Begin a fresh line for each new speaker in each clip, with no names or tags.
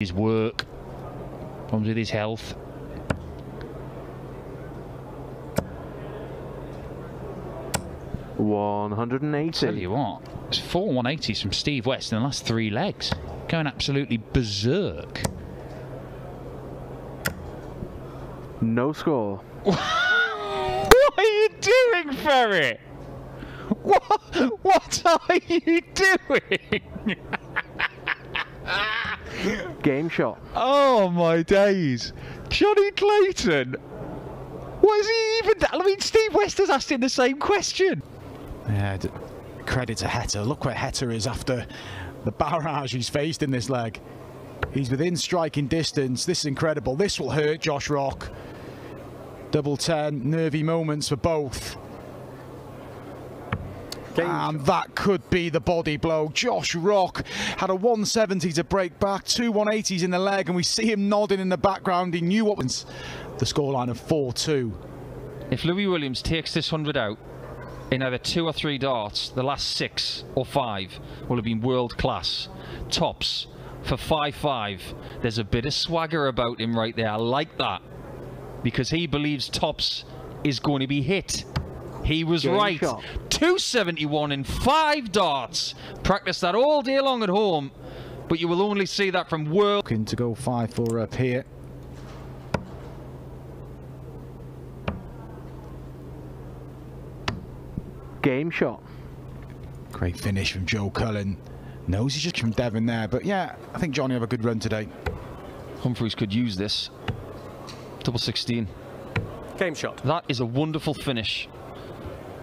His work, problems with his health.
$180.
Tell you what, it's 4 180s from Steve West in the last 3 legs. Going absolutely berserk.
No score.
What are you doing, Ferry? What are you doing?
Game shot.
Oh my days. Johnny Clayton. What is he even... I mean, Steve West has asked him the same question.
Yeah, credit to Heta. Look where Heta is after the barrage he's faced in this leg. He's within striking distance. This is incredible. This will hurt Josh Rock. Double 10, nervy moments for both. And that could be the body blow. Josh Rock had a 170 to break back, 2 180s in the leg, and we see him nodding in the background. He knew what was the scoreline of 4-2.
If Louis Williams takes this 100 out in either 2 or 3 darts, the last 6 or 5 will have been world class. Tops for 5-5. There's a bit of swagger about him right there. I like that. Because he believes Tops is going to be hit. He was right. 271 in 5 darts. Practice that all day long at home, but you will only see that from world.
Looking to go 5-4 up here.
Game shot.
Great finish from Joe Cullen. Knows he's just from Devon there, but yeah, I think Johnny have a good run today.
Humphreys could use this. Double 16.
Game shot.
That is a wonderful finish.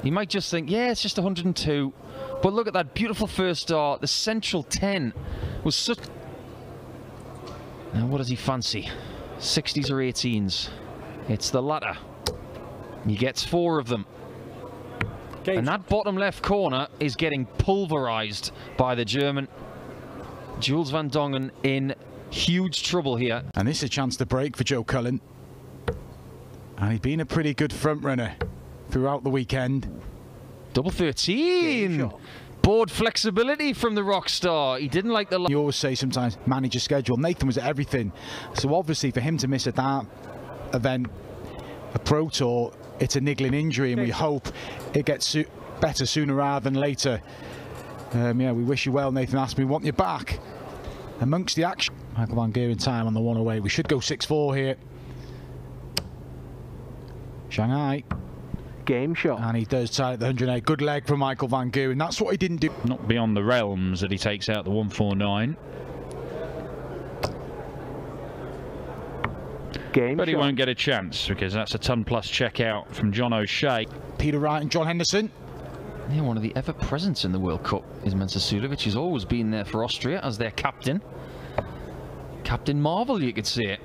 You might just think, yeah, it's just 102. But look at that beautiful first dart. The central 10 was such... Now, what does he fancy? 60s or 18s? It's the latter. He gets 4 of them. And that bottom left corner is getting pulverized by the German. Jules van Dongen in huge trouble here.
And this is a chance to break for Joe Cullen. And he's been a pretty good front runner throughout the weekend.
Double 13. Board flexibility from the rock star. He didn't like the...
You always say sometimes manage your schedule. Nathan was at everything. So obviously for him to miss a dart event, a Pro Tour, it's a niggling injury, and we hope it gets better sooner rather than later. Yeah, we wish you well, Nathan Aspen. We want you back amongst the action. Michael van Geeren time on the 108. We should go 6-4 here. Shanghai.
Game shot.
And he does tie at the 108. Good leg from Michael van Geeren. That's what he didn't do.
Not beyond the realms that he takes out the 149.
Game
but
shot.
He won't get a chance because that's a ton-plus check out from John O'Shea.
Peter Wright and John Henderson.
Yeah, one of the ever-presents in the World Cup is Mensah Suljovic. He's always been there for Austria as their captain. Captain Marvel, you could say,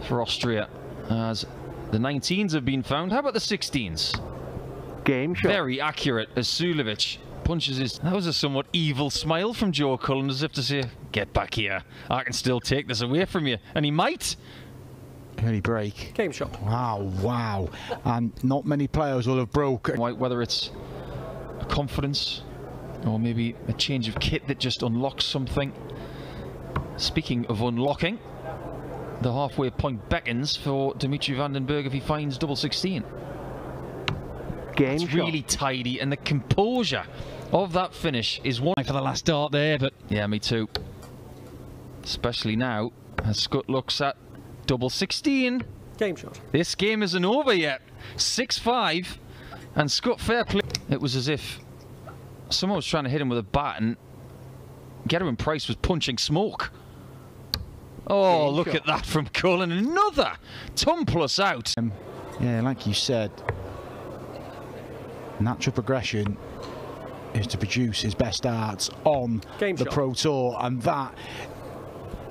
for Austria, as the 19s have been found. How about the 16s?
Game shot.
Very accurate as Suljovic punches his... That was a somewhat evil smile from Joe Cullen, as if to say, get back here. I can still take this away from you. And he might.
Early break.
Game shot.
Wow. And not many players will have broke.
Whether it's a confidence or maybe a change of kit that just unlocks something. Speaking of unlocking, the halfway point beckons for Dimitri van den Berg if he finds double 16.
Game
It's
shot.
really tidy, and the composure of that finish is one for the last dart there, but yeah, me too. Especially now as Scott looks at double 16.
Game shot.
This game isn't over yet. 6-5, and Scott fair play. It was as if someone was trying to hit him with a bat, and Gerwin Price was punching smoke. Oh,
Game
look
shot.
at that from Cullen. Another ton-plus out.
Yeah, like you said, natural progression is to produce his best darts on
Game
the
shot.
Pro Tour, and that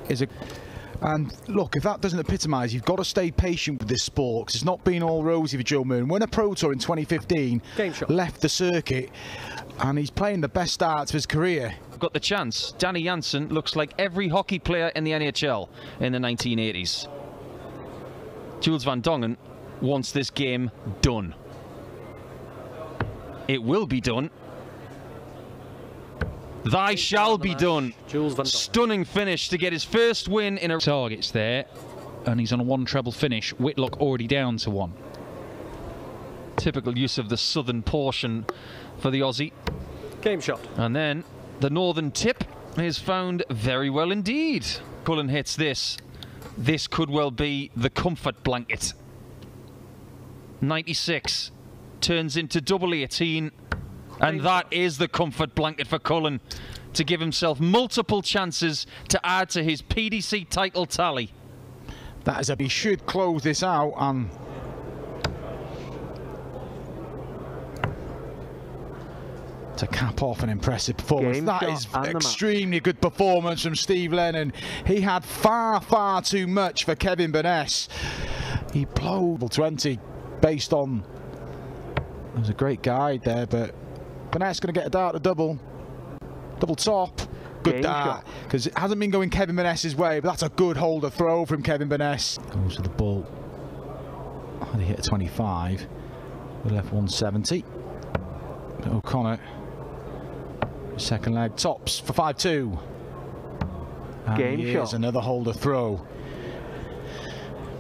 is a... And look, if that doesn't epitomise, you've got to stay patient with this sport, because it's not been all rosy for Joe Moon. When a Pro Tour in 2015
Game shot.
left the circuit, and he's playing the best darts of his career.
Got the chance. Danny Jansen looks like every hockey player in the NHL in the 1980s. Jules van Dongen wants this game done. It will be done. Thy shall be done.
Jules van Dijk.
Stunning finish to get his first win in a...
Targets there, and he's on a one treble finish. Whitlock already down to one.
Typical use of the southern portion for the Aussie.
Game shot.
And then the northern tip is found very well indeed. Cullen hits this. This could well be the comfort blanket. 96 turns into double 18. And that is the comfort blanket for Cullen to give himself multiple chances to add to his PDC title tally.
That is he should close this out, and to cap off an impressive performance.
Game
That
shot
is
and the
extremely good performance from Steve Lennon. He had far too much for Kevin Burness. He blowed 20 based on, it was a great guide there, but Burness going to get a dart to double top. Good
Game
dart,
shot.
because it hasn't been going Kevin Burness's way, but that's a good holder throw from Kevin Burness. Goes to the ball. Oh, they hit a 25. We left 170. O'Connor, second leg, tops for 5-2.
Game
here's
shot.
another holder throw.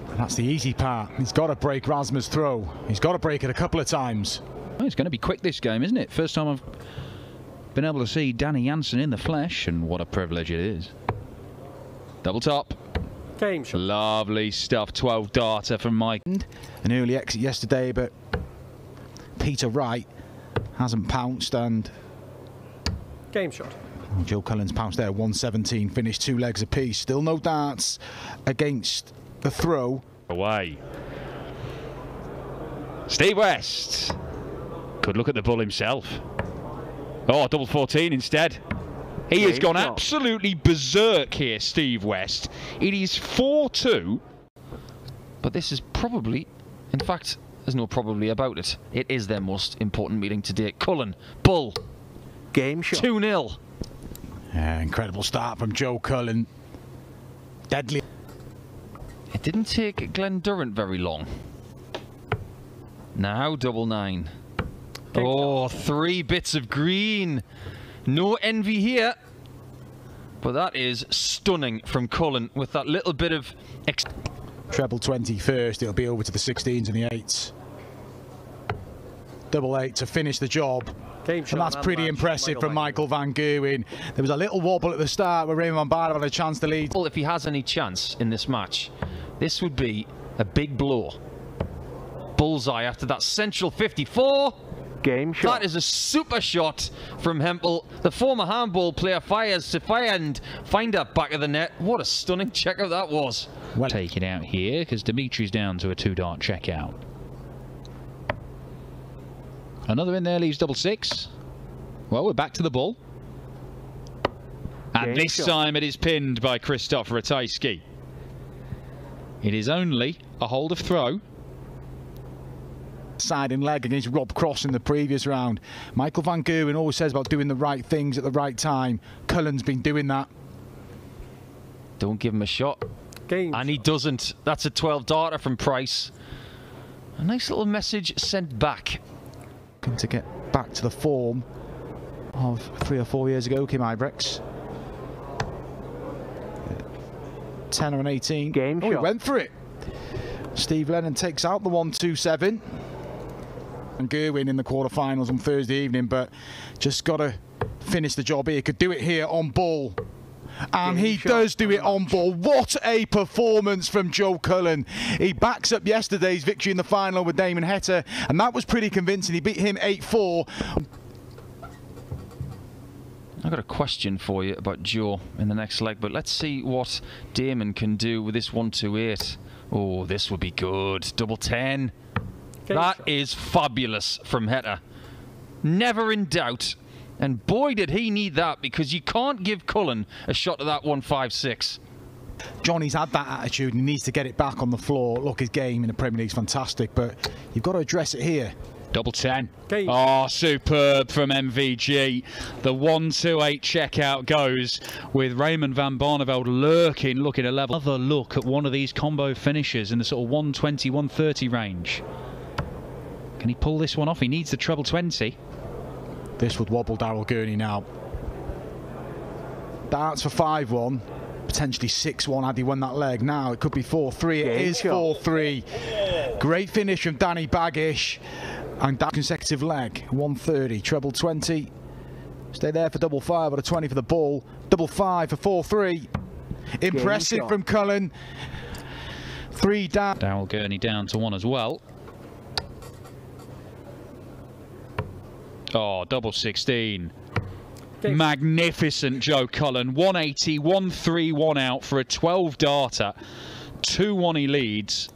And that's the easy part. He's got to break Rasmus' throw. He's got to break it a couple of times.
Well, it's going to be quick this game, isn't it? First time I've been able to see Danny Jansen in the flesh, and what a privilege it is. Double top.
Game shot.
Lovely stuff. 12 darter from Mike.
An early exit yesterday, but Peter Wright hasn't pounced, and
Game shot.
Joe Cullen's pounced there. 117, finished 2 legs apiece. Still no darts against the throw.
Away. Steve West could look at the bull himself. Oh, double 14 instead. He has gone absolutely berserk here, Steve West. It is 4-2.
But this is probably, in fact, there's no probably about it. It is their most important meeting today. Cullen, bull,
Game shot.
2-0.
Yeah, incredible start from Joe Cullen. Deadly.
It didn't take Glenn Durrant very long. Now double 9. Oh, 3 bits of green. No envy here. But that is stunning from Cullen with that little bit of...
Treble 20 first, it'll be over to the 16s and the 8s. Double 8 to finish the job.
Game shot.
And that's pretty impressive from Michael Van Gerwen. There was a little wobble at the start where Raymond Barber had a chance to lead.
Well, if he has any chance in this match, this would be a big blow. Bullseye after that central 54.
Game shot.
That is a super shot from Hempel. The former handball player fires to fire and find that back of the net. What a stunning checkout that was.
Well, take it out here because Dimitri's down to a 2-dart checkout. Another in there leaves double 6. Well, we're back to the ball. And
Game
this
shot.
time it is pinned by Krzysztof Ratajski. It is only a hold of throw.
Side and leg against Rob Cross in the previous round. Michael Van Gerwen always says about doing the right things at the right time. Cullen's been doing that.
Don't give him a shot.
Game
And he doesn't. That's a 12-darter from Price. A nice little message sent back.
Looking to get back to the form of 3 or 4 years ago, Kim Ibrex. 10 or an 18.
Game
He
shot.
went for it. Steve Lennon takes out the 1-2-7. And Gerwin in the quarterfinals on Thursday evening, but just got to finish the job here. Could do it here on ball. And he does do it on ball. What a performance from Joe Cullen. He backs up yesterday's victory in the final with Damon Heta, and that was pretty convincing. He beat him 8-4.
I've got a question for you about Joe in the next leg, but let's see what Damon can do with this 1-2-8. Oh, this would be good. Double 10. That is fabulous from Heta. Never in doubt. And boy, did he need that, because you can't give Cullen a shot at that 1-5-6.
Johnny's had that attitude and he needs to get it back on the floor. Look, his game in the Premier League is fantastic, but you've got to address it here.
Double 10.
Game.
Oh, superb from MVG. The 1-2-8 checkout goes with Raymond van Barneveld lurking, looking a level. Another look at one of these combo finishers in the sort of 120, 130 range. Can he pull this one off? He needs the treble 20.
This would wobble Daryl Gurney now. Darts for 5-1. Potentially 6-1 had he won that leg. Now it could be 4-3. It is 4-3. Great finish from Danny Baggish. And that consecutive leg. 130, treble 20. Stay there for double 5 or a 20 for the ball. Double 5 for 4-3. Impressive from Cullen. 3 down.
Darryl Gurney down to 1 as well. Oh, double 16. Magnificent Joe Cullen. 180, 1-3, 1 out for a 12 darter. 2-1 he leads.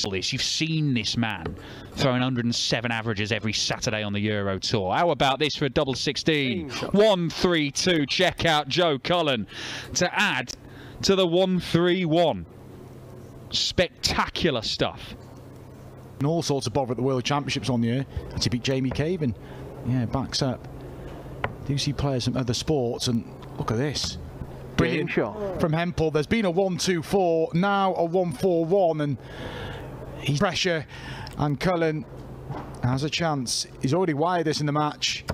You've seen this man throwing 107 averages every Saturday on the Euro Tour. How about this for a double 16? 1-3-2. Check out Joe Cullen to add to the 1-3-1. Spectacular stuff.
And all sorts of bother at the World Championships on the year. And to beat Jamie Caven. Yeah, backs up. Do see players from other sports, and look at this. Brilliant shot from Hempel. There's been a 1-2-4, now a 1-4-1, and he's pressure, and Cullen has a chance. He's already wired this in the match.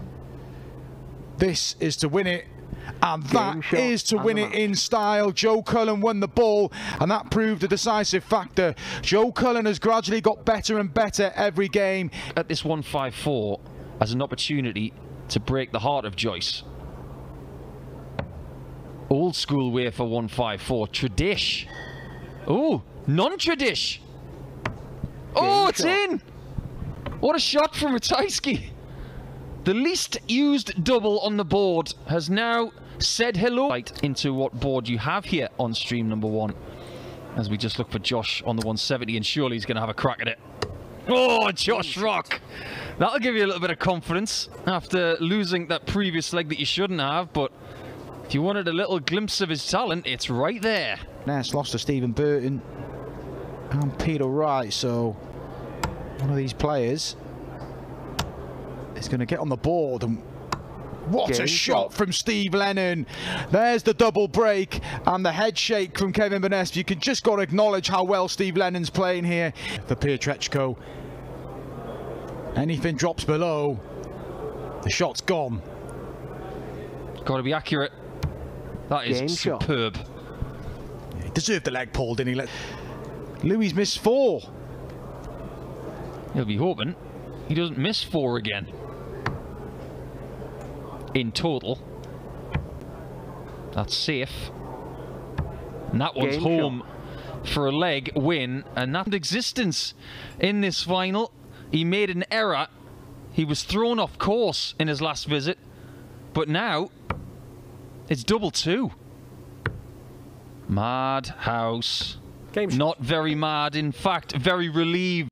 This is to win it, and that is to win it in style. Joe Cullen won the ball, and that proved a decisive factor. Joe Cullen has gradually got better and better every game.
At this 1-5-4 as an opportunity to break the heart of Joyce. Old school way for 1-5-4. Tradish. Oh, non-tradish. Oh, it's in. What a shot from Ratajski. The least used double on the board has now said hello. Right into what board you have here on stream number 1. As we just look for Josh on the 170, and surely he's going to have a crack at it. Oh, Josh Rock. That'll give you a little bit of confidence after losing that previous leg that you shouldn't have, but if you wanted a little glimpse of his talent, it's right there.
Ness lost to Stephen Burton and Peter Wright, so one of these players is going to get on the board. And what a shot from Steve Lennon. There's the double break and the head shake from Kevin Bonesp. You can just got to acknowledge how well Steve Lennon's playing here. For Pietreczko. Anything drops below, the shot's gone.
Got to be accurate. That is superb.
He deserved the leg pull, didn't he? Louis missed 4.
He'll be hoping he doesn't miss 4 again. In total. That's safe. And that one's home for a leg win. And that's existence in this final. He made an error. He was thrown off course in his last visit. But now, it's double 2. Madhouse. Not very mad. In fact, very relieved.